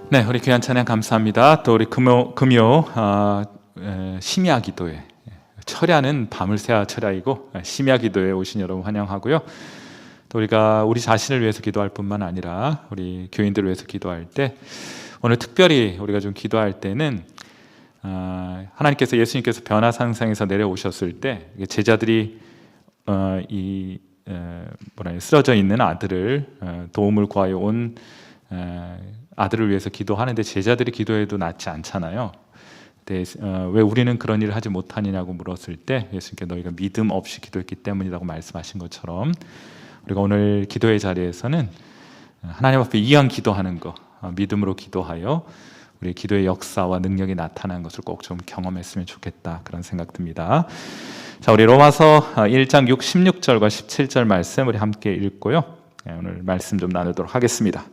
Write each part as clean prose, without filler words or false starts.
네, 우리 귀한 찬양 감사합니다. 또 우리 금요 심야 기도회, 철야는 밤을 새야 철야이고 심야 기도회에 오신 여러분 환영하고요. 또 우리가 우리 자신을 위해서 기도할 뿐만 아니라 우리 교인들을 위해서 기도할 때, 오늘 특별히 우리가 좀 기도할 때는 하나님께서, 예수님께서 변화산상에서 내려오셨을 때 제자들이 쓰러져 있는 아들을 도움을 구하여 온 아들을 위해서 기도하는데, 제자들이 기도해도 낫지 않잖아요. 왜 우리는 그런 일을 하지 못하느냐고 물었을 때 예수님께 너희가 믿음 없이 기도했기 때문이라고 말씀하신 것처럼, 우리가 오늘 기도의 자리에서는 하나님 앞에 이왕 기도하는 거, 믿음으로 기도하여 우리 기도의 역사와 능력이 나타나는 것을 꼭 좀 경험했으면 좋겠다, 그런 생각 듭니다. 자, 우리 로마서 1장 16절과 17절 말씀 우리 함께 읽고요, 오늘 말씀 좀 나누도록 하겠습니다.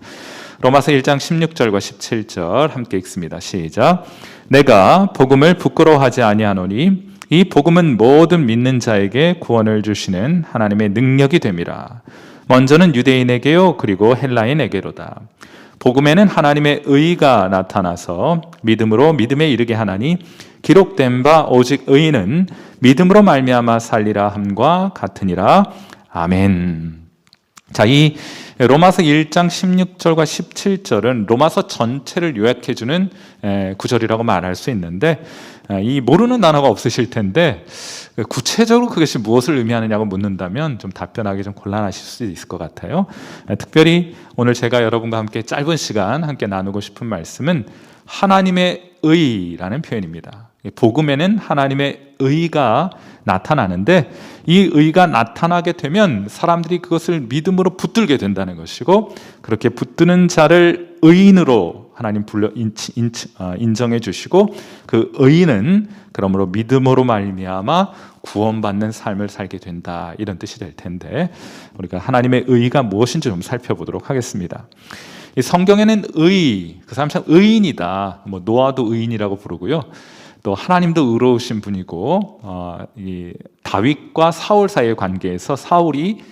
로마서 1장 16절과 17절 함께 읽습니다. 시작. 내가 복음을 부끄러워하지 아니하노니 이 복음은 모든 믿는 자에게 구원을 주시는 하나님의 능력이 됨이라. 먼저는 유대인에게요 그리고 헬라인에게로다. 복음에는 하나님의 의가 나타나서 믿음으로 믿음에 이르게 하나니 기록된 바 오직 의인은 믿음으로 말미암아 살리라 함과 같으니라. 아멘. 자, 이 로마서 1장 16절과 17절은 로마서 전체를 요약해주는 구절이라고 말할 수 있는데, 이 모르는 단어가 없으실 텐데 구체적으로 그것이 무엇을 의미하느냐고 묻는다면 좀 답변하기 좀 곤란하실 수 있을 것 같아요. 특별히 오늘 제가 여러분과 함께 짧은 시간 함께 나누고 싶은 말씀은 하나님의 의라는 표현입니다. 복음에는 하나님의 의가 나타나는데, 이 의가 나타나게 되면 사람들이 그것을 믿음으로 붙들게 된다는 것이고, 그렇게 붙드는 자를 의인으로 하나님 인정해 주시고, 그 의인은 그러므로 믿음으로 말미암아 구원받는 삶을 살게 된다, 이런 뜻이 될 텐데, 우리가 하나님의 의가 무엇인지 좀 살펴보도록 하겠습니다. 이 성경에는 의, 그 사람 참 의인이다, 노아도 의인이라고 부르고요, 또 하나님도 의로우신 분이고, 이 다윗과 사울 사이의 관계에서 사울이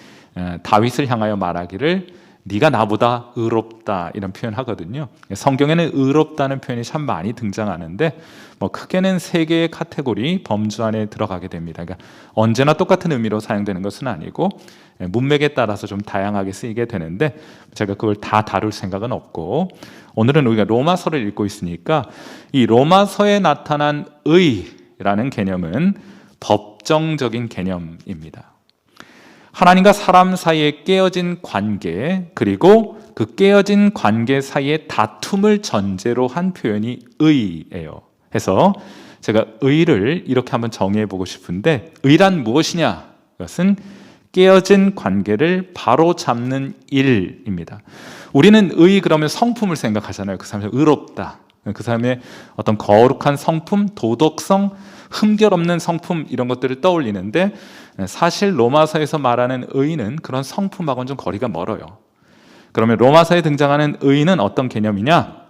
다윗을 향하여 말하기를 네가 나보다 의롭다, 이런 표현하거든요. 성경에는 의롭다는 표현이 참 많이 등장하는데 크게는 세 개의 카테고리, 범주 안에 들어가게 됩니다. 그러니까 언제나 똑같은 의미로 사용되는 것은 아니고 문맥에 따라서 좀 다양하게 쓰이게 되는데, 제가 그걸 다 다룰 생각은 없고, 오늘은 우리가 로마서를 읽고 있으니까 이 로마서에 나타난 의라는 개념은 법정적인 개념입니다. 하나님과 사람 사이에 깨어진 관계, 그리고 그 깨어진 관계 사이의 다툼을 전제로 한 표현이 의예요. 해서 제가 의를 이렇게 한번 정의해 보고 싶은데, 의란 무엇이냐? 그것은 깨어진 관계를 바로 잡는 일입니다. 우리는 의 그러면 성품을 생각하잖아요. 그 사람이 의롭다, 그 사람의 어떤 거룩한 성품, 도덕성, 흠결 없는 성품, 이런 것들을 떠올리는데, 사실 로마서에서 말하는 의는 그런 성품하고는 좀 거리가 멀어요. 그러면 로마서에 등장하는 의는 어떤 개념이냐?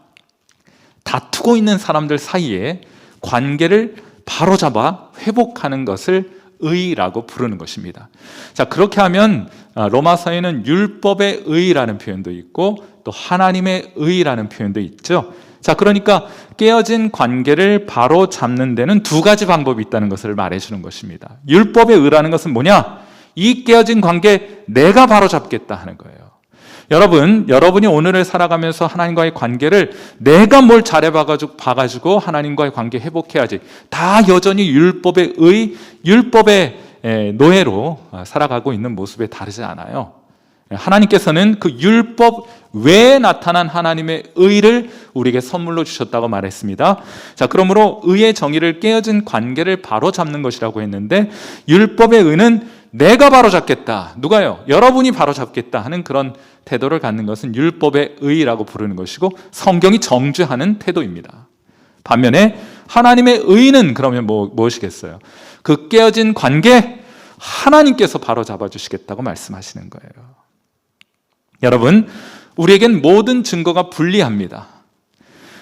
다투고 있는 사람들 사이에 관계를 바로잡아 회복하는 것을 의라고 부르는 것입니다. 자, 그렇게 하면 로마서에는 율법의 의라는 표현도 있고 또 하나님의 의라는 표현도 있죠. 자, 그러니까 깨어진 관계를 바로 잡는 데는 두 가지 방법이 있다는 것을 말해주는 것입니다. 율법의 의라는 것은 뭐냐? 이 깨어진 관계 내가 바로 잡겠다 하는 거예요. 여러분이 오늘을 살아가면서 하나님과의 관계를 내가 뭘 봐가지고 하나님과의 관계 회복해야지, 다 여전히 율법의 의, 율법의 노예로 살아가고 있는 모습에 다르지 않아요. 하나님께서는 그 율법 외에 나타난 하나님의 의를 우리에게 선물로 주셨다고 말했습니다. 자, 그러므로 의의 정의를 깨어진 관계를 바로잡는 것이라고 했는데, 율법의 의는 내가 바로잡겠다, 누가요? 여러분이 바로잡겠다 하는 그런 태도를 갖는 것은 율법의 의라고 부르는 것이고, 성경이 정죄하는 태도입니다. 반면에 하나님의 의는 그러면 무엇이겠어요? 그 깨어진 관계 하나님께서 바로잡아 주시겠다고 말씀하시는 거예요. 여러분, 우리에겐 모든 증거가 불리합니다.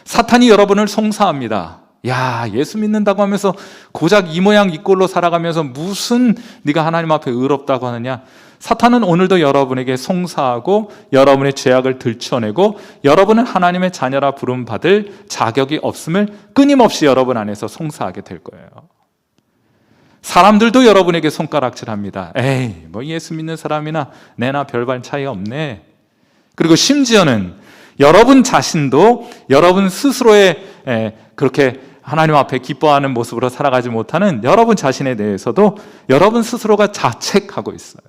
사탄이 여러분을 송사합니다. 야, 예수 믿는다고 하면서 고작 이 모양 이 꼴로 살아가면서 무슨 네가 하나님 앞에 의롭다고 하느냐? 사탄은 오늘도 여러분에게 송사하고 여러분의 죄악을 들춰내고 여러분은 하나님의 자녀라 부름받을 자격이 없음을 끊임없이 여러분 안에서 송사하게 될 거예요. 사람들도 여러분에게 손가락질합니다. 에이, 뭐 예수 믿는 사람이나 내나 별반 차이가 없네. 그리고 심지어는 여러분 자신도 여러분 스스로의 그렇게 하나님 앞에 기뻐하는 모습으로 살아가지 못하는 여러분 자신에 대해서도 여러분 스스로가 자책하고 있어요.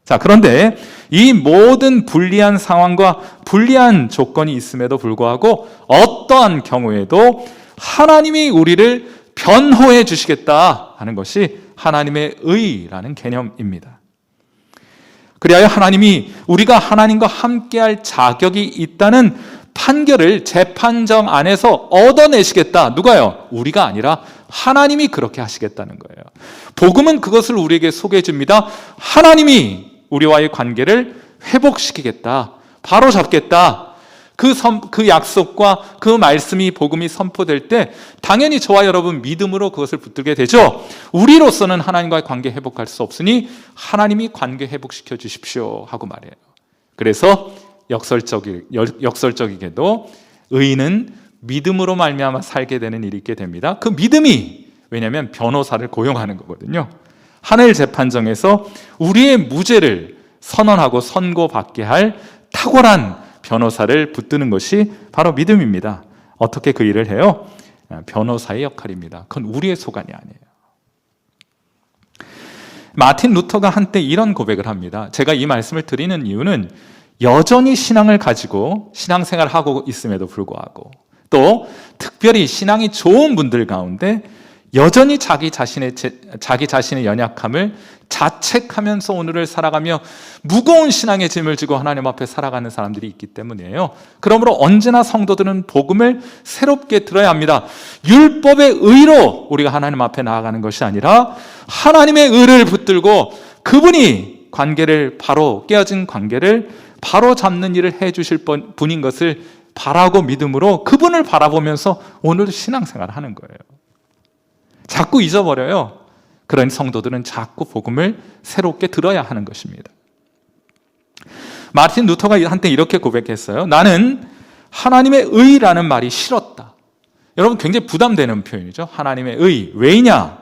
자, 그런데 이 모든 불리한 상황과 불리한 조건이 있음에도 불구하고 어떠한 경우에도 하나님이 우리를 변호해 주시겠다 하는 것이 하나님의 의라는 개념입니다. 그리하여 하나님이 우리가 하나님과 함께할 자격이 있다는 판결을 재판정 안에서 얻어내시겠다. 누가요? 우리가 아니라 하나님이 그렇게 하시겠다는 거예요. 복음은 그것을 우리에게 소개해 줍니다. 하나님이 우리와의 관계를 회복시키겠다. 바로잡겠다. 그 약속과 그 말씀이 복음이 선포될 때 당연히 저와 여러분 믿음으로 그것을 붙들게 되죠. 우리로서는 하나님과의 관계 회복할 수 없으니 하나님이 관계 회복시켜 주십시오 하고 말해요. 그래서 역설적이게도 의인은 믿음으로 말미암아 살게 되는 일이 있게 됩니다. 그 믿음이 왜냐하면 변호사를 고용하는 거거든요. 하늘 재판정에서 우리의 무죄를 선언하고 선고받게 할 탁월한 변호사를 붙드는 것이 바로 믿음입니다. 어떻게 그 일을 해요? 변호사의 역할입니다. 그건 우리의 소관이 아니에요. 마틴 루터가 한때 이런 고백을 합니다. 제가 이 말씀을 드리는 이유는 여전히 신앙을 가지고 신앙생활을 하고 있음에도 불구하고 또 특별히 신앙이 좋은 분들 가운데 여전히 자기 자신의 연약함을 자책하면서 오늘을 살아가며 무거운 신앙의 짐을 지고 하나님 앞에 살아가는 사람들이 있기 때문이에요. 그러므로 언제나 성도들은 복음을 새롭게 들어야 합니다. 율법의 의로 우리가 하나님 앞에 나아가는 것이 아니라 하나님의 의를 붙들고 그분이 깨어진 관계를 바로 잡는 일을 해 주실 분인 것을 바라고 믿음으로 그분을 바라보면서 오늘 신앙생활을 하는 거예요. 자꾸 잊어버려요. 그런 성도들은 자꾸 복음을 새롭게 들어야 하는 것입니다. 마틴 루터가 한때 이렇게 고백했어요. 나는 하나님의 의라는 말이 싫었다. 여러분 굉장히 부담되는 표현이죠. 하나님의 의. 왜냐?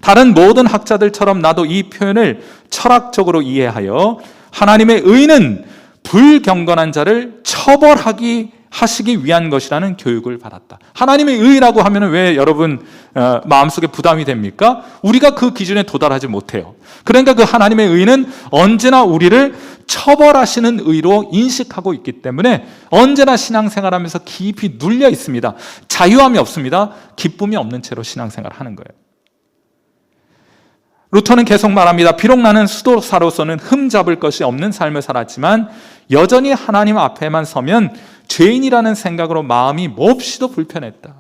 다른 모든 학자들처럼 나도 이 표현을 철학적으로 이해하여 하나님의 의는 불경건한 자를 하시기 위한 것이라는 교육을 받았다. 하나님의 의라고 하면 왜 여러분 마음속에 부담이 됩니까? 우리가 그 기준에 도달하지 못해요. 그러니까 그 하나님의 의는 언제나 우리를 처벌하시는 의로 인식하고 있기 때문에 언제나 신앙생활하면서 깊이 눌려 있습니다. 자유함이 없습니다. 기쁨이 없는 채로 신앙생활하는 거예요. 루터는 계속 말합니다. 비록 나는 수도사로서는 흠잡을 것이 없는 삶을 살았지만 여전히 하나님 앞에만 서면 죄인이라는 생각으로 마음이 몹시도 불편했다.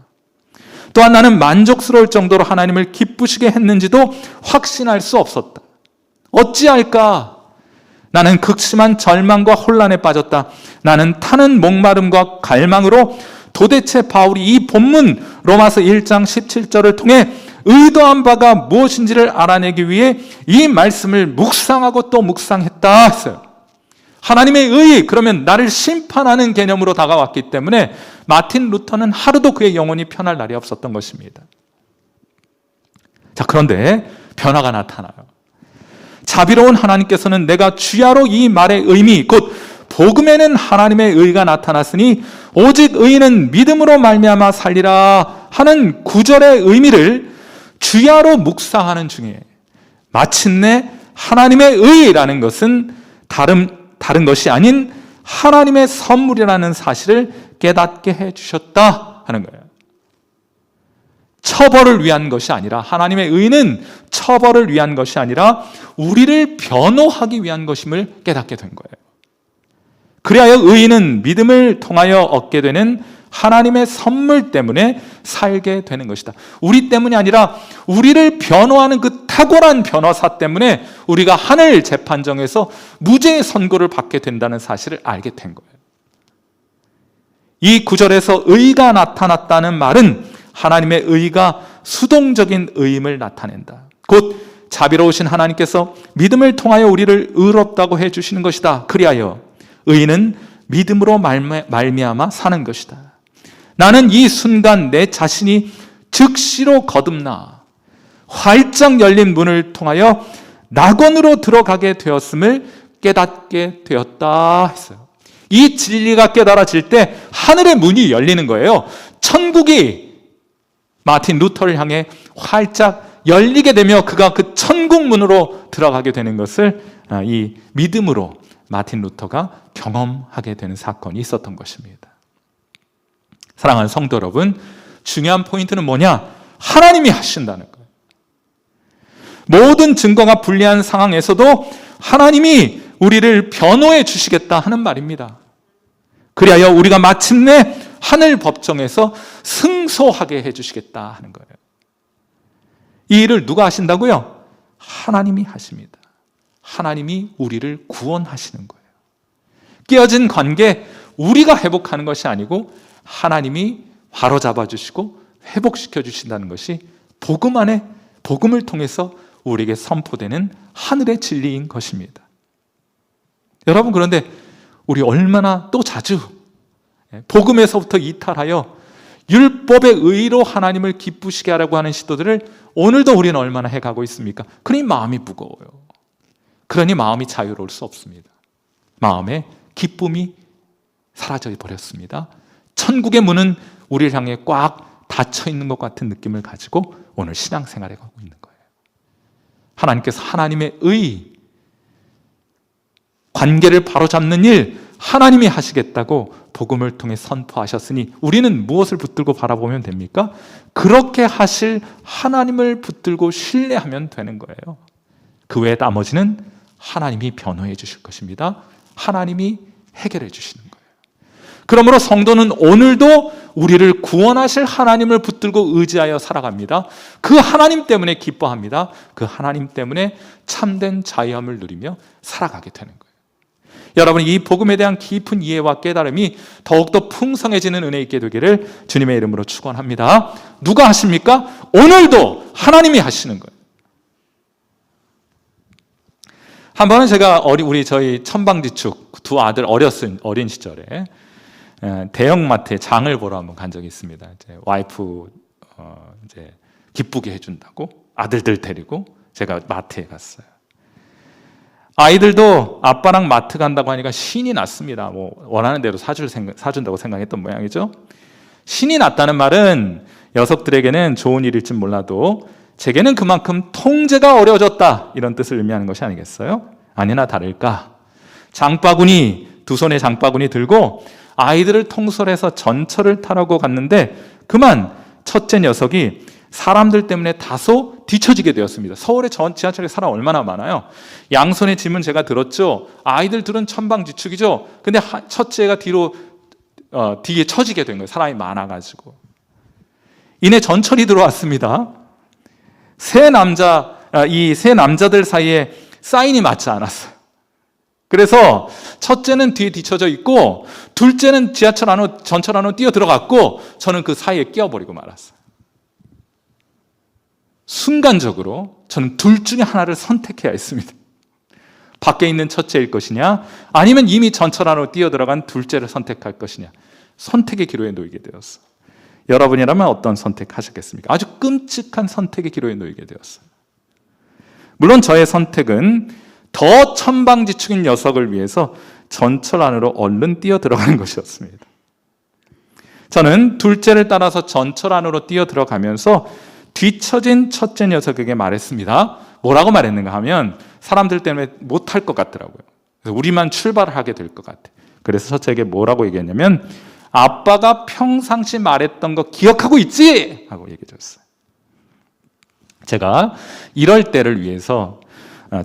또한 나는 만족스러울 정도로 하나님을 기쁘시게 했는지도 확신할 수 없었다. 어찌할까? 나는 극심한 절망과 혼란에 빠졌다. 나는 타는 목마름과 갈망으로 도대체 바울이 이 본문 로마서 1장 17절을 통해 의도한 바가 무엇인지를 알아내기 위해 이 말씀을 묵상하고 또 묵상했다 했어요. 하나님의 의, 그러면 나를 심판하는 개념으로 다가왔기 때문에 마틴 루터는 하루도 그의 영혼이 편할 날이 없었던 것입니다. 자, 그런데 변화가 나타나요. 자비로운 하나님께서는 내가 주야로 이 말의 의미, 곧 복음에는 하나님의 의가 나타났으니 오직 의인은 믿음으로 말미암아 살리라 하는 구절의 의미를 주야로 묵상하는 중에 마침내 하나님의 의라는 것은 다른 것이 아닌 하나님의 선물이라는 사실을 깨닫게 해주셨다 하는 거예요. 처벌을 위한 것이 아니라 하나님의 의는 처벌을 위한 것이 아니라 우리를 변호하기 위한 것임을 깨닫게 된 거예요. 그리하여 의인은 믿음을 통하여 얻게 되는 하나님의 선물 때문에 살게 되는 것이다. 우리 때문이 아니라 우리를 변호하는 그 탁월한 변호사 때문에 우리가 하늘 재판정에서 무죄의 선고를 받게 된다는 사실을 알게 된 거예요. 이 구절에서 의가 나타났다는 말은 하나님의 의가 수동적인 의임을 나타낸다. 곧 자비로우신 하나님께서 믿음을 통하여 우리를 의롭다고 해주시는 것이다. 그리하여 의인은 믿음으로 말미암아 사는 것이다. 나는 이 순간 내 자신이 즉시로 거듭나 활짝 열린 문을 통하여 낙원으로 들어가게 되었음을 깨닫게 되었다 했어요. 이 진리가 깨달아질 때 하늘의 문이 열리는 거예요. 천국이 마틴 루터를 향해 활짝 열리게 되며 그가 그 천국 문으로 들어가게 되는 것을 이 믿음으로 마틴 루터가 경험하게 되는 사건이 있었던 것입니다. 사랑하는 성도 여러분, 중요한 포인트는 뭐냐? 하나님이 하신다는 거예요. 모든 증거가 불리한 상황에서도 하나님이 우리를 변호해 주시겠다 하는 말입니다. 그리하여 우리가 마침내 하늘 법정에서 승소하게 해주시겠다 하는 거예요. 이 일을 누가 하신다고요? 하나님이 하십니다. 하나님이 우리를 구원하시는 거예요. 깨어진 관계 우리가 회복하는 것이 아니고 하나님이 바로잡아 주시고 회복시켜 주신다는 것이 복음 안에 복음을 통해서 우리에게 선포되는 하늘의 진리인 것입니다. 여러분, 그런데 우리 얼마나 또 자주 복음에서부터 이탈하여 율법의 의로 하나님을 기쁘시게 하라고 하는 시도들을 오늘도 우리는 얼마나 해가고 있습니까? 그러니 마음이 무거워요. 그러니 마음이 자유로울 수 없습니다. 마음에 기쁨이 사라져 버렸습니다. 천국의 문은 우리를 향해 꽉 닫혀 있는 것 같은 느낌을 가지고 오늘 신앙생활에 가고 있는 거예요. 하나님께서 하나님의 의, 관계를 바로잡는 일 하나님이 하시겠다고 복음을 통해 선포하셨으니 우리는 무엇을 붙들고 바라보면 됩니까? 그렇게 하실 하나님을 붙들고 신뢰하면 되는 거예요. 그 외에 나머지는 하나님이 변호해 주실 것입니다. 하나님이 해결해 주시는 거예요. 그러므로 성도는 오늘도 우리를 구원하실 하나님을 붙들고 의지하여 살아갑니다. 그 하나님 때문에 기뻐합니다. 그 하나님 때문에 참된 자유함을 누리며 살아가게 되는 거예요. 여러분, 이 복음에 대한 깊은 이해와 깨달음이 더욱더 풍성해지는 은혜 있게 되기를 주님의 이름으로 축원합니다. 누가 하십니까? 오늘도 하나님이 하시는 거예요. 한 번은 제가 저희 천방지축 두 아들 어린 시절에 대형마트에 장을 보러 한번 간 적이 있습니다. 이제 와이프 이제 기쁘게 해준다고 아들들 데리고 제가 마트에 갔어요. 아이들도 아빠랑 마트 간다고 하니까 신이 났습니다. 뭐 원하는 대로 사준다고 생각했던 모양이죠. 신이 났다는 말은 녀석들에게는 좋은 일일진 몰라도 제게는 그만큼 통제가 어려워졌다 이런 뜻을 의미하는 것이 아니겠어요? 아니나 다를까 두 손에 장바구니 들고 아이들을 통솔해서 전철을 타라고 갔는데 그만 첫째 녀석이 사람들 때문에 다소 뒤처지게 되었습니다. 서울의 지하철에 사람 얼마나 많아요. 양손에 짐은 제가 들었죠. 아이들 둘은 천방지축이죠. 근데 첫째가 뒤에 처지게 된 거예요. 사람이 많아가지고. 이내 전철이 들어왔습니다. 이 세 남자들 사이에 사인이 맞지 않았어요. 그래서 첫째는 뒤에 뒤처져 있고 둘째는 전철 안으로 뛰어 들어갔고 저는 그 사이에 끼어버리고 말았어요. 순간적으로 저는 둘 중에 하나를 선택해야 했습니다. 밖에 있는 첫째일 것이냐 아니면 이미 전철 안으로 뛰어들어간 둘째를 선택할 것이냐. 선택의 기로에 놓이게 되었어요. 여러분이라면 어떤 선택하셨겠습니까? 아주 끔찍한 선택의 기로에 놓이게 되었어요. 물론 저의 선택은 더 천방지축인 녀석을 위해서 전철 안으로 얼른 뛰어들어가는 것이었습니다. 저는 둘째를 따라서 전철 안으로 뛰어들어가면서 뒤처진 첫째 녀석에게 말했습니다. 뭐라고 말했는가 하면 사람들 때문에 못할 것 같더라고요. 그래서 우리만 출발을 하게 될 것 같아. 그래서 첫째에게 뭐라고 얘기했냐면 아빠가 평상시 말했던 거 기억하고 있지? 하고 얘기해 줬어요. 제가 이럴 때를 위해서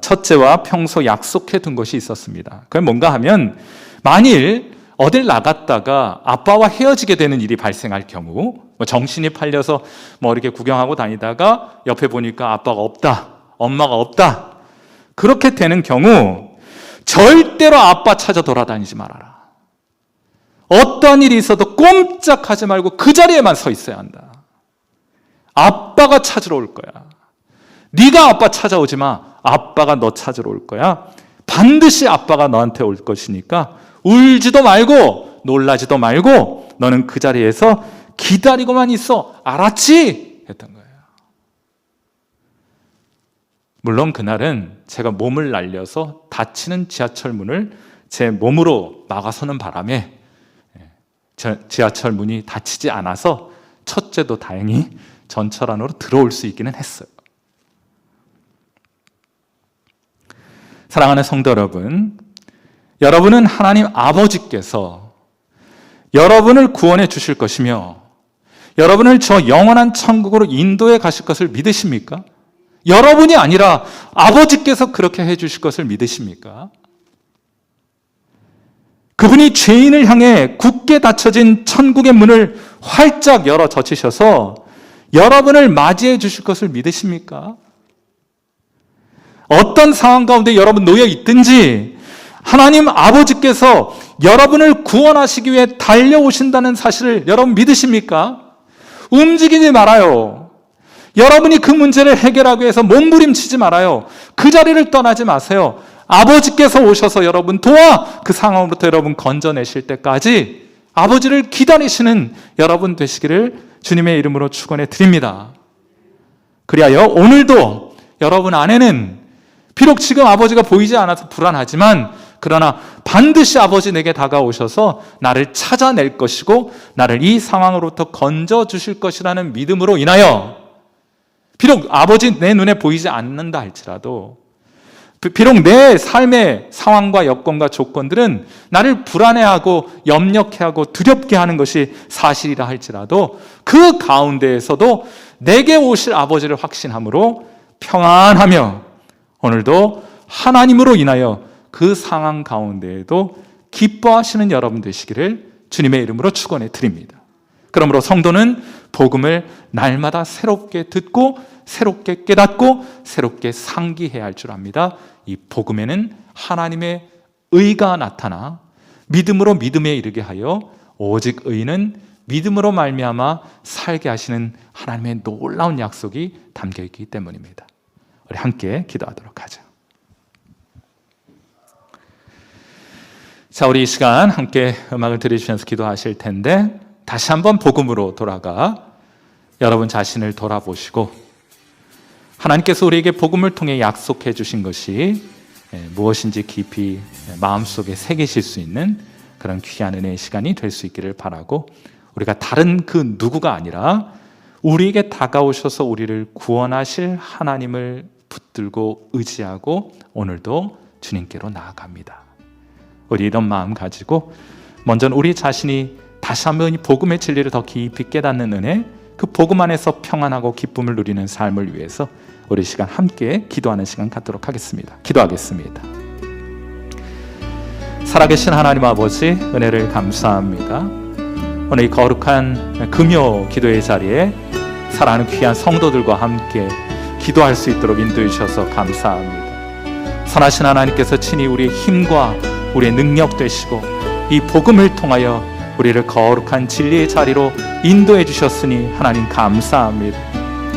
첫째와 평소 약속해 둔 것이 있었습니다. 그게 뭔가 하면 만일 어딜 나갔다가 아빠와 헤어지게 되는 일이 발생할 경우 정신이 팔려서 이렇게 구경하고 다니다가 옆에 보니까 아빠가 없다, 엄마가 없다 그렇게 되는 경우 절대로 아빠 찾아 돌아다니지 말아라. 어떠한 일이 있어도 꼼짝하지 말고 그 자리에만 서 있어야 한다. 아빠가 찾으러 올 거야. 네가 아빠 찾아오지 마. 아빠가 너 찾으러 올 거야. 반드시 아빠가 너한테 올 것이니까 울지도 말고 놀라지도 말고 너는 그 자리에서 기다리고만 있어. 알았지? 했던 거예요. 물론 그날은 제가 몸을 날려서 닫히는 지하철 문을 제 몸으로 막아서는 바람에 지하철 문이 닫히지 않아서 첫째도 다행히 전철 안으로 들어올 수 있기는 했어요. 사랑하는 성도 여러분, 여러분은 하나님 아버지께서 여러분을 구원해 주실 것이며 여러분을 저 영원한 천국으로 인도해 가실 것을 믿으십니까? 여러분이 아니라 아버지께서 그렇게 해 주실 것을 믿으십니까? 그분이 죄인을 향해 굳게 닫혀진 천국의 문을 활짝 열어 젖히셔서 여러분을 맞이해 주실 것을 믿으십니까? 어떤 상황 가운데 여러분 놓여 있든지 하나님 아버지께서 여러분을 구원하시기 위해 달려오신다는 사실을 여러분 믿으십니까? 움직이지 말아요. 여러분이 그 문제를 해결하기 위해서 몸부림치지 말아요. 그 자리를 떠나지 마세요. 아버지께서 오셔서 여러분 도와 그 상황으로부터 여러분 건져내실 때까지 아버지를 기다리시는 여러분 되시기를 주님의 이름으로 축원해 드립니다. 그리하여 오늘도 여러분 안에는 비록 지금 아버지가 보이지 않아서 불안하지만 그러나 반드시 아버지 내게 다가오셔서 나를 찾아낼 것이고 나를 이 상황으로부터 건져주실 것이라는 믿음으로 인하여 비록 아버지 내 눈에 보이지 않는다 할지라도 비록 내 삶의 상황과 여건과 조건들은 나를 불안해하고 염려케하고 두렵게 하는 것이 사실이라 할지라도 그 가운데에서도 내게 오실 아버지를 확신함으로 평안하며 오늘도 하나님으로 인하여 그 상황 가운데에도 기뻐하시는 여러분 되시기를 주님의 이름으로 축원해 드립니다. 그러므로 성도는 복음을 날마다 새롭게 듣고 새롭게 깨닫고 새롭게 상기해야 할 줄 압니다. 이 복음에는 하나님의 의가 나타나 믿음으로 믿음에 이르게 하여 오직 의는 믿음으로 말미암아 살게 하시는 하나님의 놀라운 약속이 담겨 있기 때문입니다. 우리 함께 기도하도록 하죠. 자, 우리 이 시간 함께 음악을 들으시면서 기도하실 텐데 다시 한번 복음으로 돌아가 여러분 자신을 돌아보시고 하나님께서 우리에게 복음을 통해 약속해 주신 것이 무엇인지 깊이 마음속에 새기실 수 있는 그런 귀한 은혜의 시간이 될 수 있기를 바라고 우리가 다른 그 누구가 아니라 우리에게 다가오셔서 우리를 구원하실 하나님을 붙들고 의지하고 오늘도 주님께로 나아갑니다. 우리 이런 마음 가지고 먼저 우리 자신이 다시 한번 이 복음의 진리를 더 깊이 깨닫는 은혜, 그 복음 안에서 평안하고 기쁨을 누리는 삶을 위해서 우리 시간 함께 기도하는 시간 갖도록 하겠습니다. 기도하겠습니다. 살아계신 하나님 아버지 은혜를 감사합니다. 오늘 이 거룩한 금요 기도의 자리에 사랑하는 귀한 성도들과 함께 기도할 수 있도록 인도해 주셔서 감사합니다. 선하신 하나님께서 친히 우리의 힘과 우리의 능력 되시고 이 복음을 통하여 우리를 거룩한 진리의 자리로 인도해 주셨으니 하나님 감사합니다.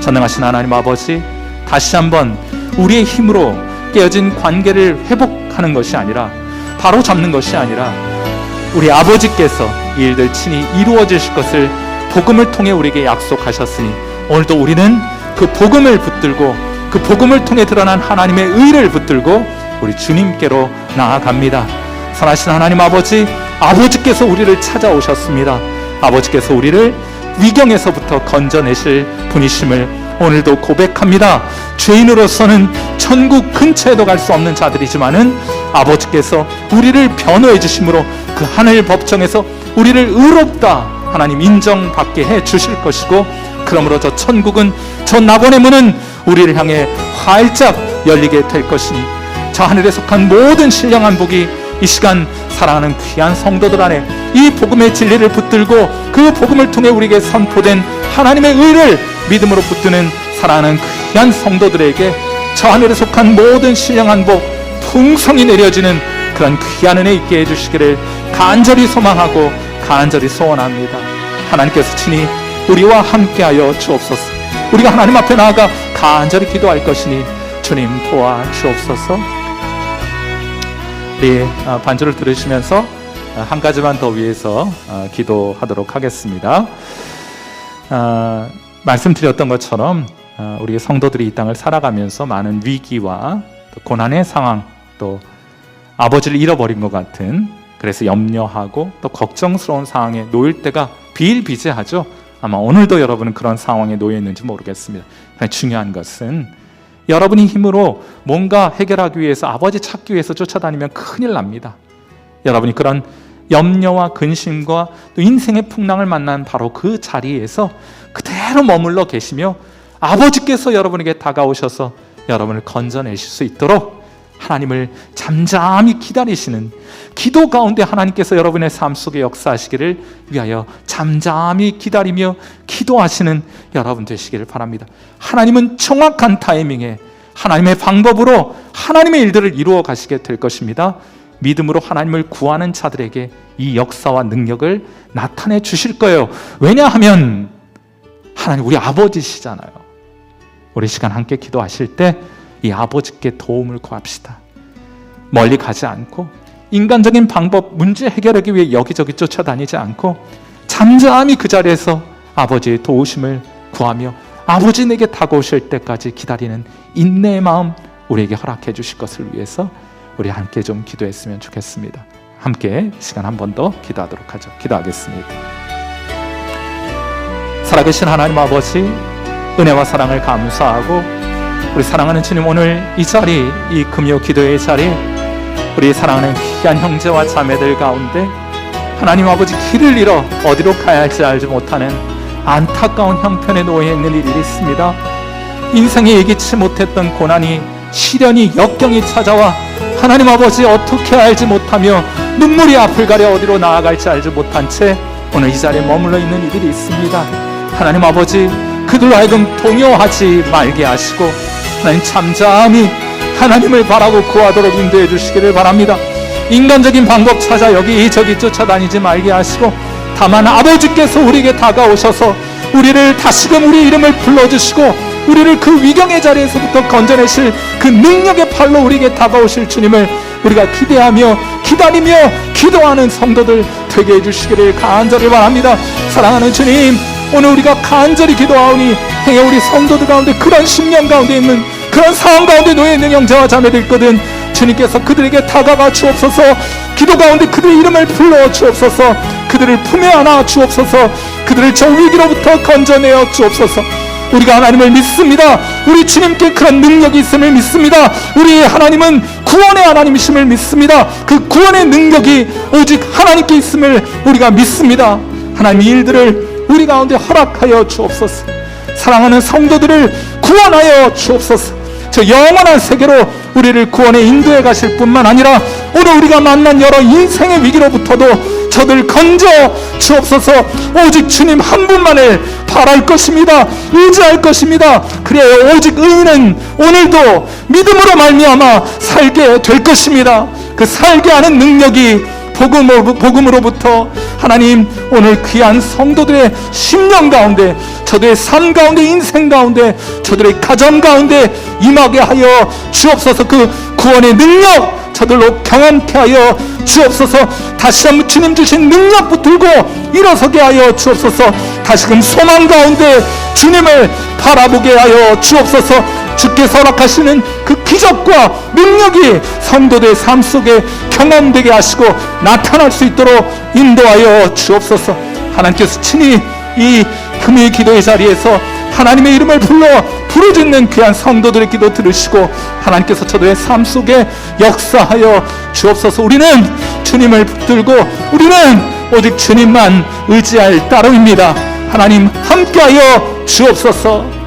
전능하신 하나님 아버지 다시 한번 우리의 힘으로 깨어진 관계를 회복하는 것이 아니라 바로 잡는 것이 아니라 우리 아버지께서 이 일들 친히 이루어지실 것을 복음을 통해 우리에게 약속하셨으니 오늘도 우리는 그 복음을 붙들고 그 복음을 통해 드러난 하나님의 의를 붙들고 우리 주님께로 나아갑니다. 선하신 하나님 아버지, 아버지께서 우리를 찾아오셨습니다. 아버지께서 우리를 위경에서부터 건져내실 분이심을 오늘도 고백합니다. 죄인으로서는 천국 근처에도 갈 수 없는 자들이지만은 아버지께서 우리를 변호해 주심으로 그 하늘 법정에서 우리를 의롭다 하나님 인정받게 해 주실 것이고 그러므로 저 천국은 저 낙원의 문은 우리를 향해 활짝 열리게 될 것이니 저 하늘에 속한 모든 신령한 복이 이 시간 사랑하는 귀한 성도들 안에 이 복음의 진리를 붙들고 그 복음을 통해 우리에게 선포된 하나님의 의를 믿음으로 붙드는 사랑하는 귀한 성도들에게 저 하늘에 속한 모든 신령한 복 풍성히 내려지는 그런 귀한 은혜 있게 해주시기를 간절히 소망하고 간절히 소원합니다. 하나님께서 친히 우리와 함께하여 주옵소서. 우리가 하나님 앞에 나아가 간절히 기도할 것이니 주님 도와주옵소서. 우리 반주를 들으시면서 한 가지만 더 위해서 기도하도록 하겠습니다. 말씀드렸던 것처럼 우리 성도들이 이 땅을 살아가면서 많은 위기와 또 고난의 상황, 또 아버지를 잃어버린 것 같은, 그래서 염려하고 또 걱정스러운 상황에 놓일 때가 비일비재하죠. 아마 오늘도 여러분은 그런 상황에 놓여 있는지 모르겠습니다. 중요한 것은 여러분이 힘으로 뭔가 해결하기 위해서, 아버지 찾기 위해서 쫓아다니면 큰일 납니다. 여러분이 그런 염려와 근심과 또 인생의 풍랑을 만난 바로 그 자리에서 그대로 머물러 계시며 아버지께서 여러분에게 다가오셔서 여러분을 건져내실 수 있도록 하나님을 잠잠히 기다리시는, 기도 가운데 하나님께서 여러분의 삶 속에 역사하시기를 위하여 잠잠히 기다리며 기도하시는 여러분 되시기를 바랍니다. 하나님은 정확한 타이밍에 하나님의 방법으로 하나님의 일들을 이루어 가시게 될 것입니다. 믿음으로 하나님을 구하는 자들에게 이 역사와 능력을 나타내 주실 거예요. 왜냐하면 하나님 우리 아버지시잖아요. 우리 시간 함께 기도하실 때 이 아버지께 도움을 구합시다. 멀리 가지 않고 인간적인 방법, 문제 해결하기 위해 여기저기 쫓아다니지 않고 잠잠히 그 자리에서 아버지의 도우심을 구하며 아버지 내게 다가오실 때까지 기다리는 인내의 마음 우리에게 허락해 주실 것을 위해서 우리 함께 좀 기도했으면 좋겠습니다. 함께 시간 한 번 더 기도하도록 하죠. 기도하겠습니다. 살아계신 하나님 아버지, 은혜와 사랑을 감사하고 우리 사랑하는 주님, 오늘 이 자리, 이 금요 기도의 자리, 우리 사랑하는 귀한 형제와 자매들 가운데 하나님 아버지 길을 잃어 어디로 가야 할지 알지 못하는 안타까운 형편에 놓여 있는 일이 있습니다. 인생에 예기치 못했던 고난이, 시련이, 역경이 찾아와 하나님 아버지 어떻게 알지 못하며 눈물이 앞을 가려 어디로 나아갈지 알지 못한 채 오늘 이 자리에 머물러 있는 이들이 있습니다. 하나님 아버지, 그들로 하여금 동요하지 말게 하시고 하나님 잠잠히 하나님을 바라고 구하도록 인도해 주시기를 바랍니다. 인간적인 방법 찾아 여기저기 쫓아다니지 말게 하시고 다만 아버지께서 우리에게 다가오셔서 우리를 다시금 우리 이름을 불러주시고 우리를 그 위경의 자리에서부터 건져내실 그 능력의 팔로 우리에게 다가오실 주님을 우리가 기대하며 기다리며 기도하는 성도들 되게 해주시기를 간절히 바랍니다. 사랑하는 주님, 오늘 우리가 간절히 기도하오니 행여 우리 성도들 가운데 그런 심령 가운데 있는, 그런 상황 가운데 놓여 있는 형제와 자매들 있거든 주님께서 그들에게 다가가 주옵소서. 기도 가운데 그들의 이름을 불러 주옵소서. 그들을 품에 안아 주옵소서. 그들을 저 위기로부터 건져내어 주옵소서. 우리가 하나님을 믿습니다. 우리 주님께 그런 능력이 있음을 믿습니다. 우리 하나님은 구원의 하나님이심을 믿습니다. 그 구원의 능력이 오직 하나님께 있음을 우리가 믿습니다. 하나님 이 일들을 우리 가운데 허락하여 주옵소서. 사랑하는 성도들을 구원하여 주옵소서. 저 영원한 세계로 우리를 구원에 인도해 가실 뿐만 아니라 오늘 우리가 만난 여러 인생의 위기로부터도 저들 건져 주옵소서. 오직 주님 한 분만을 바랄 것입니다. 의지할 것입니다. 그래야 오직 의인은 오늘도 믿음으로 말미암아 살게 될 것입니다. 그 살게 하는 능력이 복음으로부터 하나님 오늘 귀한 성도들의 심령 가운데, 저들의 삶 가운데, 인생 가운데, 저들의 가정 가운데 임하게 하여 주옵소서. 그 구원의 능력 저들로 경험케 하여 주옵소서. 다시 한번 주님 주신 능력 붙들고 일어서게 하여 주옵소서. 다시금 소망 가운데 주님을 바라보게 하여 주옵소서. 주께서 허락하시는 그 기적과 능력이 성도들의 삶 속에 경험되게 하시고 나타날 수 있도록 인도하여 주옵소서. 하나님께서 친히 이 금요일 기도의 자리에서 하나님의 이름을 불러 부르짖는 귀한 성도들의 기도 들으시고 하나님께서 저들의 삶 속에 역사하여 주옵소서. 우리는 주님을 붙들고 우리는 오직 주님만 의지할 따름입니다. 하나님 함께하여 주옵소서.